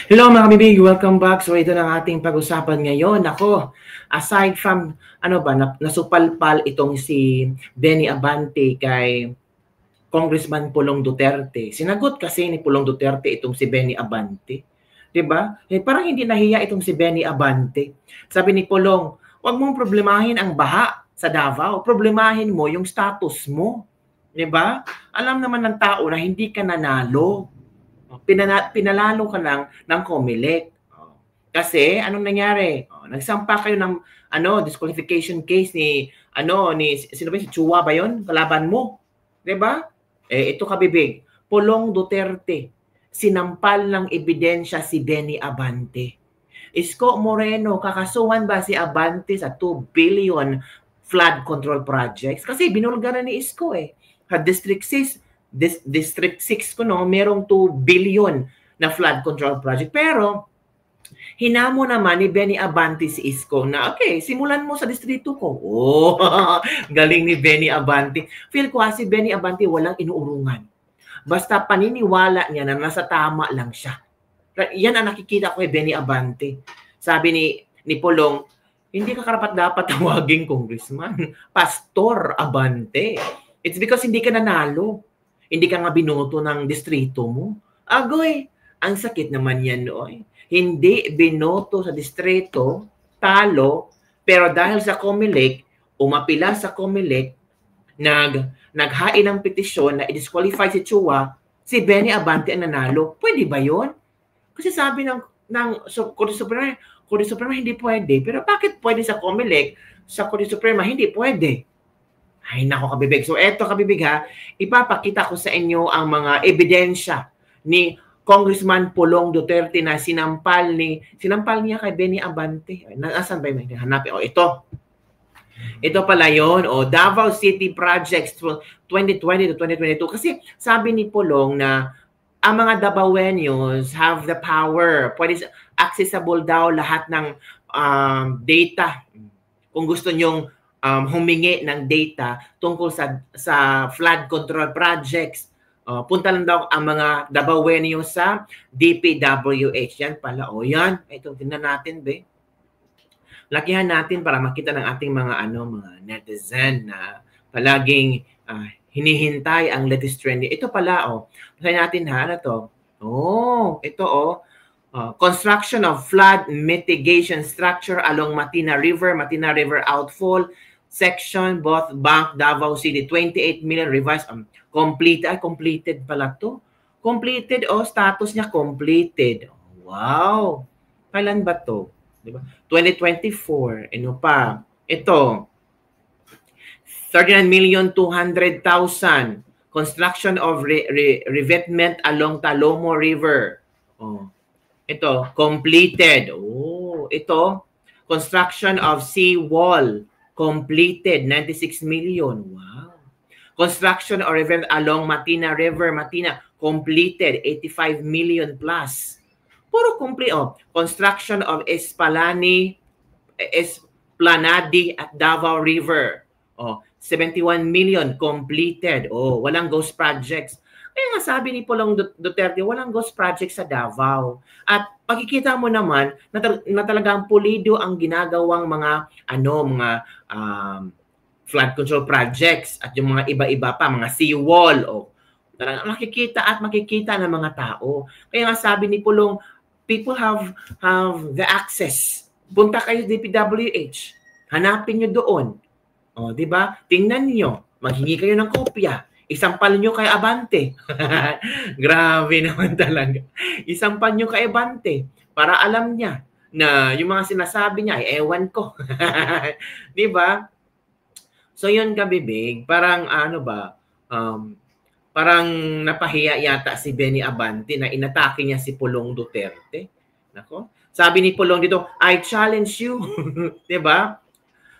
Hello mga kabibig, welcome back. So ito na ang ating pag-usapan ngayon. Ako, aside from nasupalpal itong si Benny Abante kay Congressman Pulong Duterte. Sinagot kasi ni Pulong Duterte itong si Benny Abante. 'Di ba? Parang hindi nahiya itong si Benny Abante. Sabi ni Pulong, "Huwag mong problemahin ang baha sa Davao. Problemahin mo yung status mo." 'Di ba? Alam naman ng tao na hindi ka nanalo. Pinalalo ka lang ng COMELEC. Kasi anong nangyari? Nagsampa kayo ng disqualification case ni sino ba si Chua ba 'yon? Kalaban mo. 'Di ba? Ito kabibig, Pulong Duterte. Sinampal ng ebidensya si Benny Abante. Isko Moreno, kakasuhan ba si Abante sa 2 billion flood control projects? Kasi binulgaran ni Isko District 6 District 6 ko merong 2 billion na flood control project. Pero hinamo naman ni Benny Abante si Isko na, okay, simulan mo sa distrito ko. Oh, galing ni Benny Abante. Feel ko si Benny Abante walang inuurungan. Basta paniniwala niya na nasa tama lang siya. Yan ang nakikita ko kay Benny Abante. Sabi ni Pulong, hindi ka karapat-dapat tawaging congressman. Pastor Abante. It's because hindi ka nanalo. Hindi ka nga binoto ng distrito mo. Agoy, ang sakit naman yan nooy. Hindi binoto sa distrito, talo, pero dahil sa COMELEC, umapila sa COMELEC, naghain ng petisyon na i-disqualify si Chua, si Benny Abante ang nanalo. Pwede ba yon? Kasi sabi ng Korte Suprema hindi pwede. Pero bakit pwede sa COMELEC, sa Korte Suprema hindi pwede? Ay, nako kabibig. So, eto kabibig ipapakita ko sa inyo ang mga ebidensya ni Congressman Pulong Duterte na sinampal niya kay Benny Abante. Nasaan ba yung hanapin? Ito. Ito pala yun. Davao City Projects 2020 to 2022. Kasi sabi ni Pulong na ang mga Davaoenos have the power. Pwede accessible daw lahat ng data. Kung gusto nyong humingi ng data tungkol sa flood control projects. Punta lang daw ang mga Davaoenyo sa DPWH. Yan pala. Yan. Ito, tingnan natin, be. Lakihan natin para makita ng ating mga netizen na palaging hinihintay ang latest trend. Ito pala, Basahin natin ano to. Ito, construction of flood mitigation structure along Matina River outfall section, both Bank, Davao City, 28 million revised. Completed pala to. Completed, status niya completed. Wow! Kailan ba to? Diba? 2024. Ano pa? Ito. 39,200,000. Construction of revetment along Talomo River. Ito, completed. Ito, construction of seawall. Completed, 96 million. Wow. Construction or event along Matina River, completed, 85 million plus. Puro complete. Construction of Esplanade at Davao River. 71 million completed. Walang ghost projects. Kaya nga sabi ni Pulong Duterte, walang ghost project sa Davao. At makikita mo naman na talagang pulido ang ginagawang mga flood control projects at yung mga iba-iba pa, mga seawall. Talagang makikita ng mga tao. Kaya nga sabi ni Pulong, people have the access. Punta kayo sa DPWH. Hanapin nyo doon. Di ba? Tingnan niyo. Maghingi kayo ng kopya. Isampal nyo kay Abante. Grabe naman talaga. Isampal nyo kay Abante para alam niya na yung mga sinasabi niya ay ewan ko. Di ba? So yun kabibig, parang parang napahiya yata si Benny Abante na inatake niya si Pulong Duterte. Nako. Sabi ni Pulong dito, I challenge you. Di ba?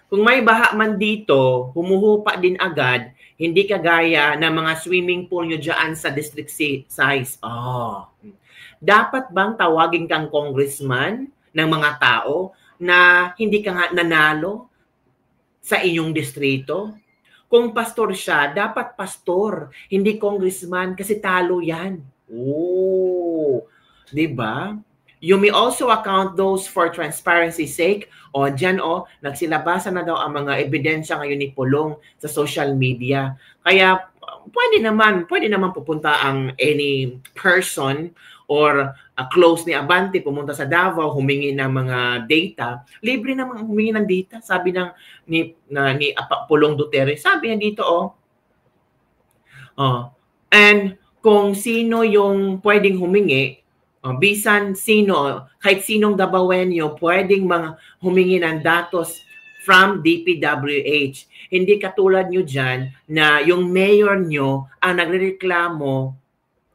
Kung may baha man dito, humuhupa din agad, hindi kagaya ng mga swimming pool nyo dyan sa district size. Dapat bang tawagin kang congressman ng mga tao na hindi ka nga nanalo sa inyong distrito? Kung pastor siya, dapat pastor, hindi congressman kasi talo yan. Di ba? You may also account those for transparency's sake. O dyan nagsilabasan na daw ang mga ebidensya ngayon ni Pulong sa social media. Kaya pwede naman pupunta ang any person or close ni Abante, pumunta sa Davao, humingi ng mga data. Libre naman humingi ng data. Sabi ni Pulong Duterte, sabi niya dito, and kung sino yung pwedeng humingi, bisan sino, kahit sinong Davaoenyo, pwedeng humingi ng datos from DPWH. Hindi katulad nyo dyan na yung mayor nyo ang nagrereklamo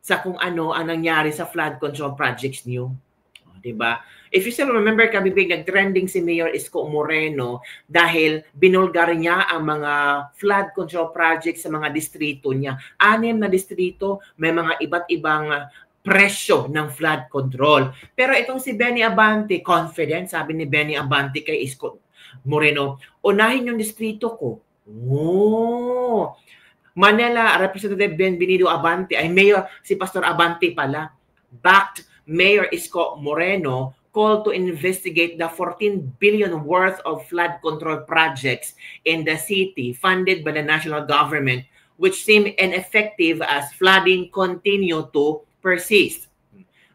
sa kung ano ang nangyari sa flood control projects nyo. Diba? If you still remember, Kabibig, nag-trending si Mayor Isko Moreno dahil binulgar niya ang mga flood control projects sa mga distrito niya. 6 na distrito, may mga iba't ibang presyo ng flood control. Pero itong si Benny Abante, confident, sabi ni Benny Abante kay Isko Moreno, unahin yung distrito ko. Manila, Representative Benvenido Abante, ay Mayor, si Pastor Abante pala, backed Mayor Isko Moreno, called to investigate the 14 billion worth of flood control projects in the city funded by the national government, which seem ineffective as flooding continue to persist.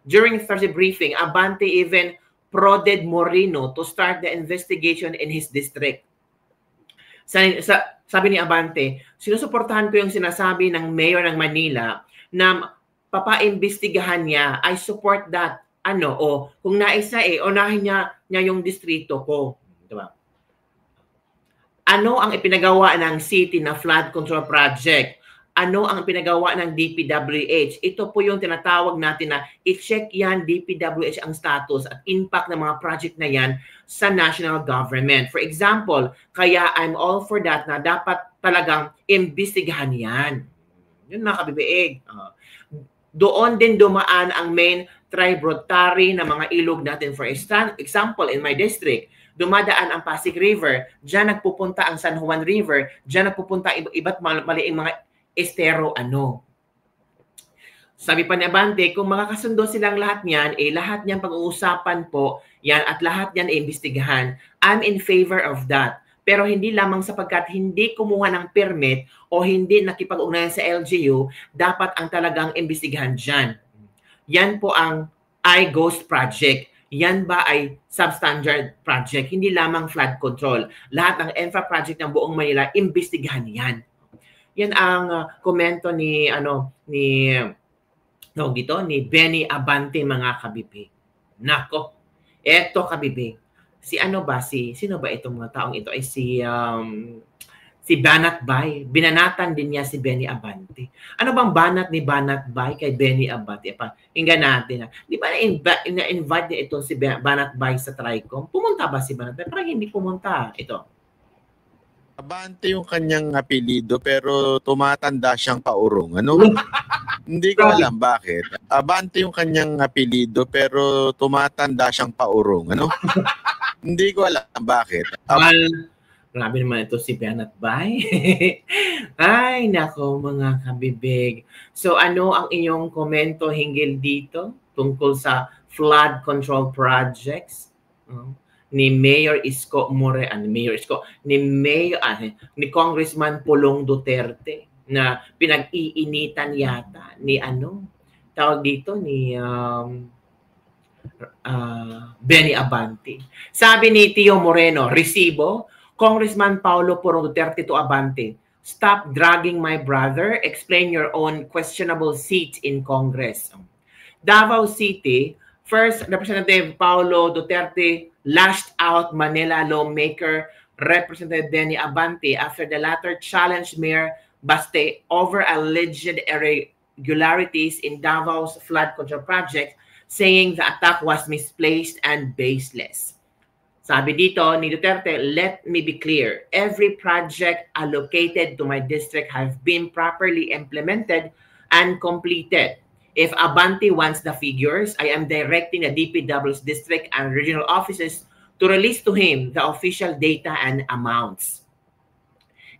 During Thursday briefing, Abante even prodded Moreno to start the investigation in his district. Sabi ni Abante, sinusuportahan ko yung sinasabi ng Mayor ng Manila na papaimbestigahan niya. I support that. Kung naisa unahin niya yung distrito ko. Diba? Ano ang ipinagawa ng city na flood control project? Ano ang pinagawa ng DPWH? Ito po yung tinatawag natin na i-check yan DPWH ang status at impact ng mga project na yan sa national government. For example, kaya I'm all for that na dapat talagang imbestigahan yan. Yun mga kabibiig. Doon din dumaan ang main tributary na mga ilog natin. For example, in my district, dumadaan ang Pasig River, dyan nagpupunta ang San Juan River, dyan nagpupunta iba't maliing mga estero Sabi pa ni Abante, kung makakasundo silang lahat niyan, lahat niyan pag-uusapan po yan at lahat niyan imbestigahan. I'm in favor of that. Pero hindi lamang sapagkat hindi kumuha ng permit o hindi nakipag-ugnayan sa LGU, dapat ang talagang imbestigahan dyan. Yan po ang iGhost project. Yan ba ay substandard project? Hindi lamang flood control. Lahat ng ENFA project ng buong Manila, imbestigahan yan. Yan ang komento ni Benny Abante, mga kabibig. Nako. Eto, kabibig. Sino ba itong mga taong ito? Ay si Banat Bay. Binanatan din niya si Benny Abante. Ano bang banat ni Banat Bay kay Benny Abante? Inggan natin. Di ba na-invite niya itong si Banat Bay sa TRICOM? Pumunta ba si Banat Bay? Parang hindi pumunta. Ito. Abante yung kanyang apelido pero tumatanda siyang paurong. Hindi ko alam bakit. Abante yung kanyang apelido pero tumatanda siyang paurong. Hindi ko alam bakit. Grabe naman ito si Banat Bay. Ay, nako mga kabibig. So ano ang inyong komento hinggil dito tungkol sa flood control projects? Ni Mayor Isko Moreno, ni Congressman Pulong Duterte na pinag-iinitan yata ni Benny Abante. Sabi ni Tio Moreno, resibo, Congressman Paulo Pulong Duterte to Abante, stop dragging my brother, explain your own questionable seat in Congress. Davao City, First Representative Paulo Duterte lashed out Manila lawmaker Representative Benny Abante after the latter challenged Mayor Baste over alleged irregularities in Davao's flood control project, saying the attack was misplaced and baseless. Sabi dito ni Duterte, let me be clear, every project allocated to my district have been properly implemented and completed. If Abante wants the figures, I am directing the DPW's district and regional offices to release to him the official data and amounts.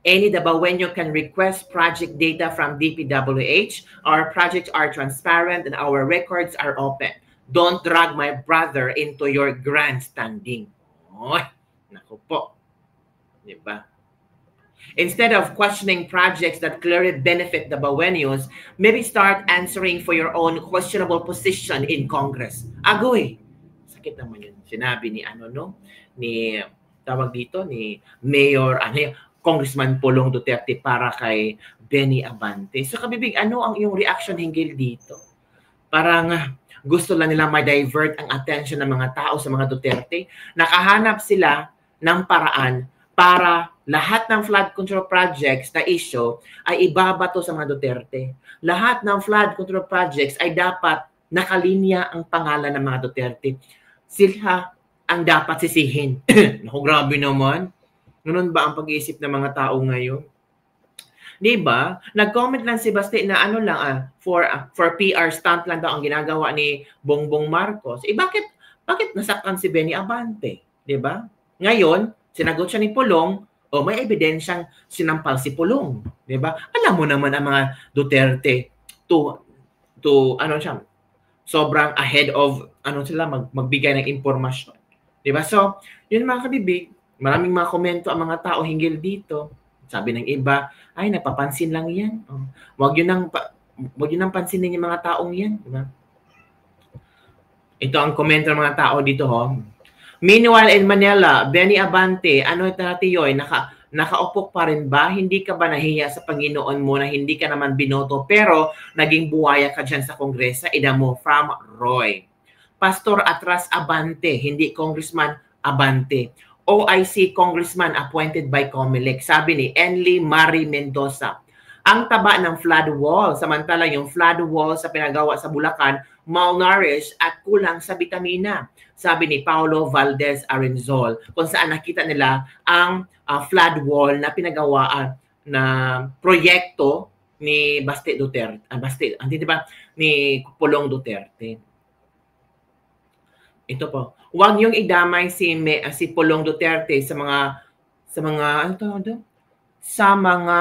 Any Davaoenyo can request project data from DPWH. Our projects are transparent and our records are open. Don't drag my brother into your grandstanding. Oy, naku po. Diba? Instead of questioning projects that clearly benefit the Baweños, maybe start answering for your own questionable position in Congress. Agoy! Sakit naman yun. Sinabi ni ni tawag dito, ni Mayor, Congressman Pulong Duterte para kay Benny Abante. So kabibig, ano ang iyong reaction hinggil dito? Parang gusto lang nila ma-divert ang attention ng mga tao sa mga Duterte. Nakahanap sila ng paraan para lahat ng flood control projects na issue ay ibabato sa mga Duterte. Lahat ng flood control projects ay dapat nakalinya ang pangalan ng mga Duterte. Sila ang dapat sisihin. Naku, grabe naman. Ganun ba ang pag-iisip ng mga tao ngayon? Diba? Nag-comment lang si Basti na for PR stunt lang daw ang ginagawa ni Bongbong Marcos. Bakit nasaktan si Benny Abante? Diba? Ngayon, sinagot siya ni Pulong, may ebidensyang sinampal si Pulong. Diba? Alam mo naman ang mga Duterte sobrang ahead of magbigay ng impormasyon. Diba? So, yun mga kabibig, maraming mga komento ang mga tao hinggil dito. Sabi ng iba, ay, napapansin lang yan. Wag yun nang pansinin yung mga taong yan. Diba? Ito ang komento ng mga tao dito. Meanwhile, in Manila, Benny Abante, Tatiyoy, nakaupok pa rin ba? Hindi ka ba nahiya sa Panginoon mo na hindi ka naman binoto pero naging buwaya ka dyan sa Kongresa? Ida mo, from Roy. Pastor Atras Abante, hindi Congressman Abante. OIC Congressman appointed by COMELEC. Sabi ni Enly Marie Mendoza. Ang taba ng flood wall, samantala yung flood wall sa pinagawa sa Bulacan, malnourished at kulang sa bitamina. Sabi ni Paulo Valdez Arenzol, kung saan nakita nila ang flood wall na pinagawa na proyekto ni Baste Duterte. Ni Pulong Duterte. Ito po. Huwag niyong idamay si Pulong Duterte sa mga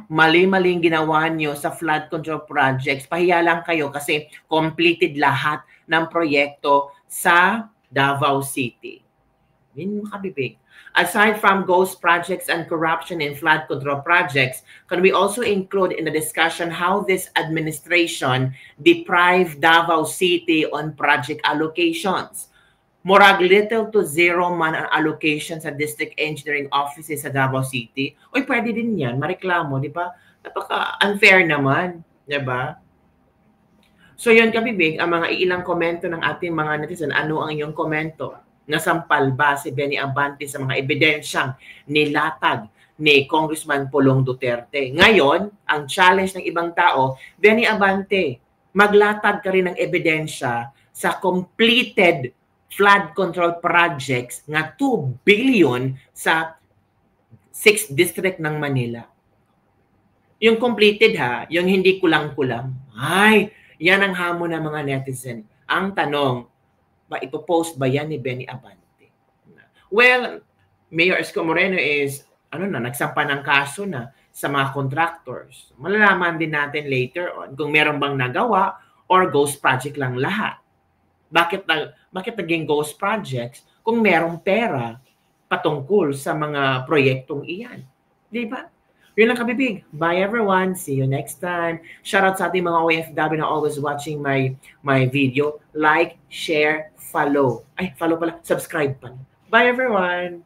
mali-maling ginawa niyo sa flood control projects. Pahiya lang kayo kasi completed lahat ng proyekto sa Davao City. Yun makabibig. Aside from ghost projects and corruption in flood control projects, can we also include in the discussion how this administration deprived Davao City on project allocations? Murag little to zero man ang allocation sa district engineering offices sa Davao City. Pwede din yan, mareklamo, di ba? Napaka-unfair naman, di ba? So yun kabibig, ang mga ilang komento ng ating mga netizen, ano ang iyong komento? Nasampal ba si Benny Abante sa mga ebidensyang nilatag ni Congressman Pulong Duterte? Ngayon, ang challenge ng ibang tao, Benny Abante, maglatag ka rin ng ebidensya sa completed flood control projects nga 2 billion sa 6th district ng Manila. Yung completed yung hindi kulang-kulang. Ay, yan ang hamon ng mga netizen. Ang tanong, ipopost ba yan ni Benny Abante? Well, Mayor Isko Moreno is, nagsampa ng kaso na sa mga contractors. Malalaman din natin later on kung meron bang nagawa or ghost project lang lahat. Bakit naging ghost projects kung merong pera patungkol sa mga proyektong iyan? Di ba? Yun lang kabibig. Bye everyone. See you next time. Shoutout sa ating mga OFW na always watching my video. Like, share, follow. Follow pala. Subscribe pala. Bye everyone.